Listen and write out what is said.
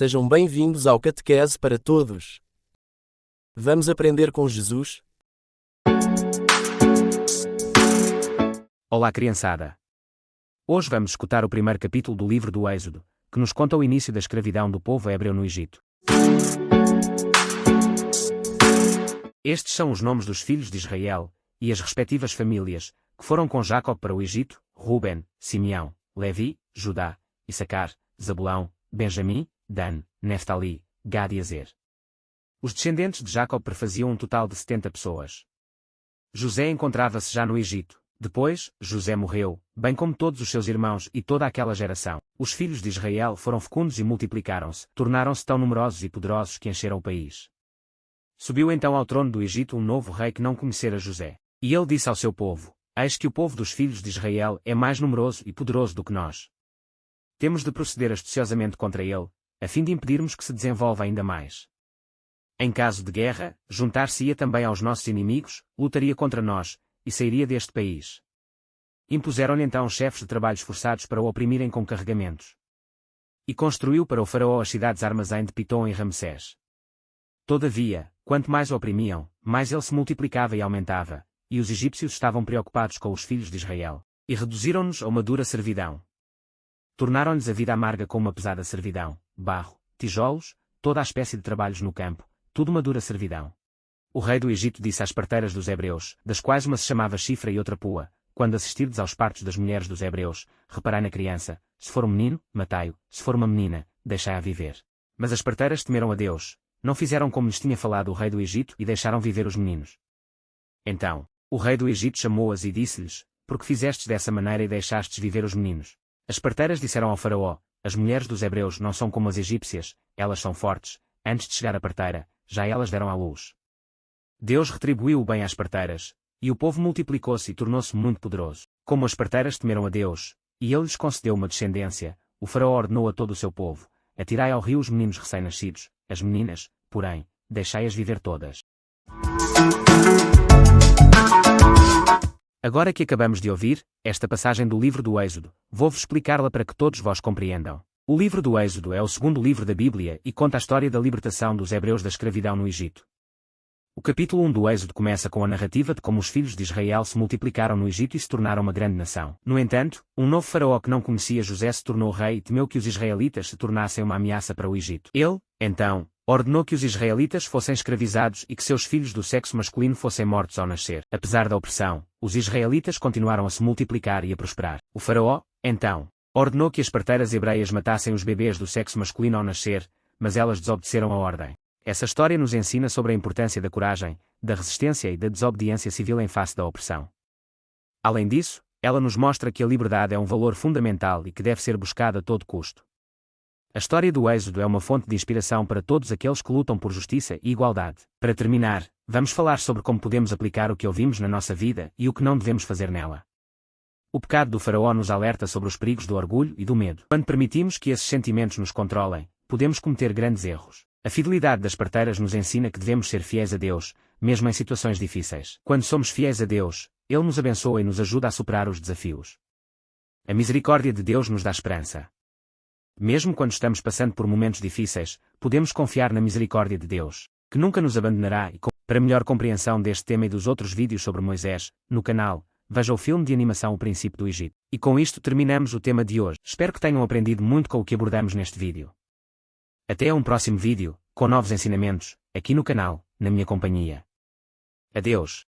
Sejam bem-vindos ao Catequese para Todos. Vamos aprender com Jesus? Olá, criançada! Hoje vamos escutar o primeiro capítulo do livro do Êxodo, que nos conta o início da escravidão do povo hebreu no Egito. Estes são os nomes dos filhos de Israel, e as respectivas famílias, que foram com Jacó para o Egito: Ruben, Simeão, Levi, Judá, Issacar, Zabulão, Benjamim, Dan, Neftali, Gad e Azer. Os descendentes de Jacó prefaziam um total de 70 pessoas. José encontrava-se já no Egito. Depois, José morreu, bem como todos os seus irmãos e toda aquela geração. Os filhos de Israel foram fecundos e multiplicaram-se, tornaram-se tão numerosos e poderosos que encheram o país. Subiu então ao trono do Egito um novo rei que não conhecera José. E ele disse ao seu povo: Eis que o povo dos filhos de Israel é mais numeroso e poderoso do que nós. Temos de proceder astuciosamente contra ele, a fim de impedirmos que se desenvolva ainda mais. Em caso de guerra, juntar-se-ia também aos nossos inimigos, lutaria contra nós, e sairia deste país. Impuseram-lhe então chefes de trabalhos forçados para o oprimirem com carregamentos. E construiu para o faraó as cidades armazém de Pitom e Ramsés. Todavia, quanto mais o oprimiam, mais ele se multiplicava e aumentava, e os egípcios estavam preocupados com os filhos de Israel, e reduziram-nos a uma dura servidão. Tornaram-lhes a vida amarga com uma pesada servidão, barro, tijolos, toda a espécie de trabalhos no campo, tudo uma dura servidão. O rei do Egito disse às parteiras dos hebreus, das quais uma se chamava Chifra e outra Pua: quando assistirdes aos partos das mulheres dos hebreus, reparai na criança, se for um menino, matai-o, se for uma menina, deixai-a viver. Mas as parteiras temeram a Deus, não fizeram como lhes tinha falado o rei do Egito e deixaram viver os meninos. Então, o rei do Egito chamou-as e disse-lhes: Por que fizestes dessa maneira e deixastes viver os meninos? As parteiras disseram ao faraó: As mulheres dos hebreus não são como as egípcias, elas são fortes, antes de chegar a parteira, já elas deram à luz. Deus retribuiu o bem às parteiras, e o povo multiplicou-se e tornou-se muito poderoso. Como as parteiras temeram a Deus, e ele lhes concedeu uma descendência, o faraó ordenou a todo o seu povo: Atirai ao rio os meninos recém-nascidos, as meninas, porém, deixai-as viver todas. Agora que acabamos de ouvir esta passagem do livro do Êxodo, vou-vos explicá-la para que todos vós compreendam. O livro do Êxodo é o segundo livro da Bíblia e conta a história da libertação dos hebreus da escravidão no Egito. O capítulo 1 do Êxodo começa com a narrativa de como os filhos de Israel se multiplicaram no Egito e se tornaram uma grande nação. No entanto, um novo faraó que não conhecia José se tornou rei e temeu que os israelitas se tornassem uma ameaça para o Egito. Ele, então, ordenou que os israelitas fossem escravizados e que seus filhos do sexo masculino fossem mortos ao nascer. Apesar da opressão, os israelitas continuaram a se multiplicar e a prosperar. O faraó, então, ordenou que as parteiras hebreias matassem os bebês do sexo masculino ao nascer, mas elas desobedeceram a ordem. Essa história nos ensina sobre a importância da coragem, da resistência e da desobediência civil em face da opressão. Além disso, ela nos mostra que a liberdade é um valor fundamental e que deve ser buscada a todo custo. A história do Êxodo é uma fonte de inspiração para todos aqueles que lutam por justiça e igualdade. Para terminar, vamos falar sobre como podemos aplicar o que ouvimos na nossa vida e o que não devemos fazer nela. O pecado do faraó nos alerta sobre os perigos do orgulho e do medo. Quando permitimos que esses sentimentos nos controlem, podemos cometer grandes erros. A fidelidade das parteiras nos ensina que devemos ser fiéis a Deus, mesmo em situações difíceis. Quando somos fiéis a Deus, Ele nos abençoa e nos ajuda a superar os desafios. A misericórdia de Deus nos dá esperança. Mesmo quando estamos passando por momentos difíceis, podemos confiar na misericórdia de Deus, que nunca nos abandonará. Para melhor compreensão deste tema e dos outros vídeos sobre Moisés, no canal, veja o filme de animação O Príncipe do Egito. E com isto terminamos o tema de hoje. Espero que tenham aprendido muito com o que abordamos neste vídeo. Até um próximo vídeo, com novos ensinamentos, aqui no canal, na minha companhia. Adeus.